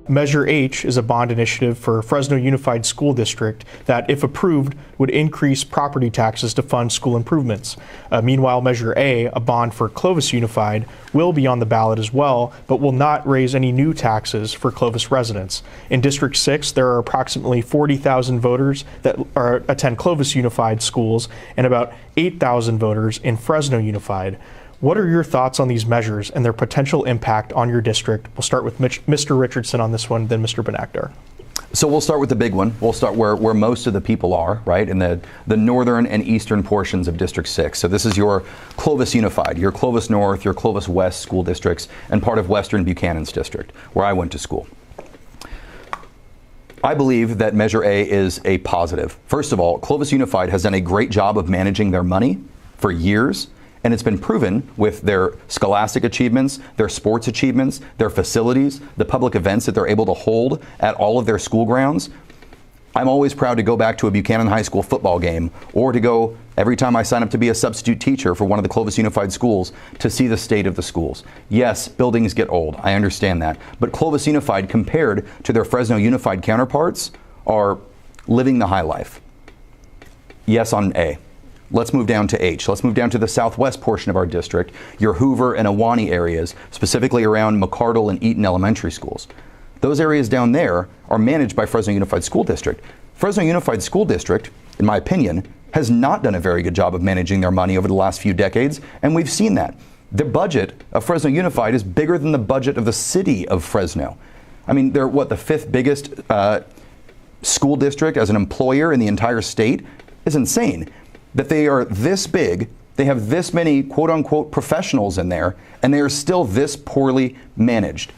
Measure H is a bond initiative for Fresno Unified School District that, if approved, would increase property taxes to fund school improvements. Meanwhile, Measure A, a bond for Clovis Unified, will be on the ballot as well, but will not raise any new taxes for Clovis residents. In District 6, there are approximately 40,000 voters that attend Clovis Unified schools and about 8,000 voters in Fresno Unified. What are your thoughts on these measures and their potential impact on your district? We'll start with Mr. Richardson on this one, then Mr. Bonakdar. So we'll start with the big one. We'll start where most of the people are, right, in the northern and eastern portions of District 6. So this is your Clovis Unified, your Clovis North, your Clovis West school districts, and part of Western Buchanan's district, where I went to school. I believe that Measure A is a positive. First of all, Clovis Unified has done a great job of managing their money for years. And it's been proven with their scholastic achievements, their sports achievements, their facilities, the public events that they're able to hold at all of their school grounds. I'm always proud to go back to a Buchanan High School football game, or to go every time I sign up to be a substitute teacher for one of the Clovis Unified schools to see the state of the schools. Yes, buildings get old, I understand that. But Clovis Unified, compared to their Fresno Unified counterparts, are living the high life. Yes on A. Let's move down to H. Let's move down to the southwest portion of our district, your Hoover and Ahwahnee areas, specifically around McCardle and Eaton elementary schools. Those areas down there are managed by Fresno Unified School District. Fresno Unified School District, in my opinion, has not done a very good job of managing their money over the last few decades, and we've seen that. The budget of Fresno Unified is bigger than the budget of the city of Fresno. I mean, they're what, the fifth biggest school district as an employer in the entire state? Is insane. That they are this big, they have this many quote-unquote professionals in there, and they are still this poorly managed.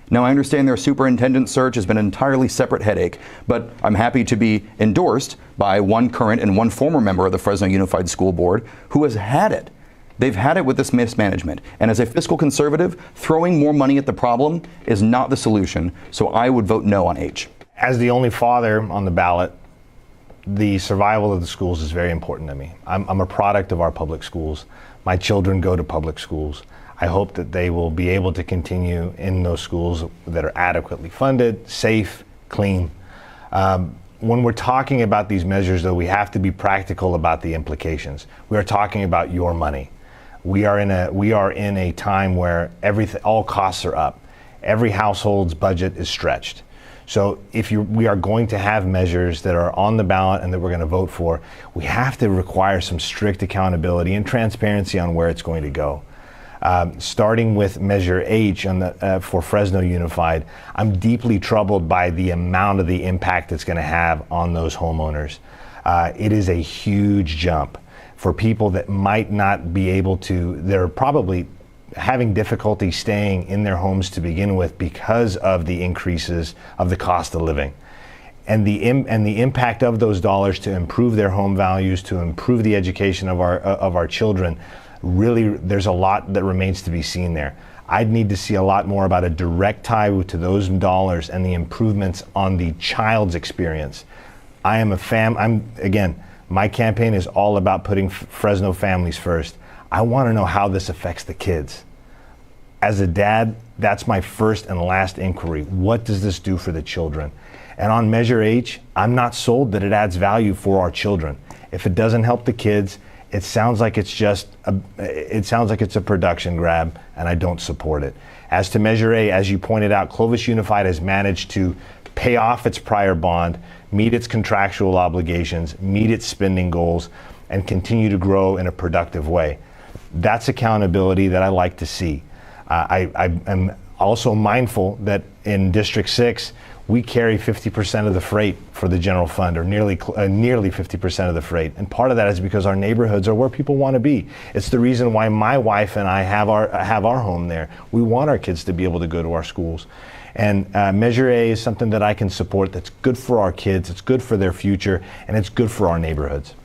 Now, I understand their superintendent search has been an entirely separate headache, but I'm happy to be endorsed by one current and one former member of the Fresno Unified School Board who has had it. They've had it with this mismanagement. And as a fiscal conservative, throwing more money at the problem is not the solution, so I would vote no on H. As the only father on the ballot, the survival of the schools is very important to me. I'm a product of our public schools. My children go to public schools. I hope that they will be able to continue in those schools that are adequately funded, safe, clean. When we're talking about these measures, though, we have to be practical about the implications. We are talking about your money. We are in a time where all costs are up. Every household's budget is stretched. So we are going to have measures that are on the ballot and that we're going to vote for. We have to require some strict accountability and transparency on where it's going to go. Starting with Measure H for Fresno Unified, I'm deeply troubled by the amount of the impact it's going to have on those homeowners. It is a huge jump for people that might not be able to, they're probably having difficulty staying in their homes to begin with because of the increases of the cost of living. And the impact of those dollars to improve their home values, to improve the education of our children, really, there's a lot that remains to be seen there. I'd need to see a lot more about a direct tie to those dollars and the improvements on the child's experience. Again, my campaign is all about putting Fresno families first. I want to know how this affects the kids. As a dad, that's my first and last inquiry. What does this do for the children? And on Measure H, I'm not sold that it adds value for our children. If it doesn't help the kids, it sounds like it's a production grab, and I don't support it. As to Measure A, as you pointed out, Clovis Unified has managed to pay off its prior bond, meet its contractual obligations, meet its spending goals, and continue to grow in a productive way. That's accountability that I like to see. I am also mindful that in District 6, we carry 50% of the freight for the general fund, or nearly 50% of the freight. And part of that is because our neighborhoods are where people want to be. It's the reason why my wife and I have our home there. We want our kids to be able to go to our schools. And Measure A is something that I can support that's good for our kids, it's good for their future, and it's good for our neighborhoods.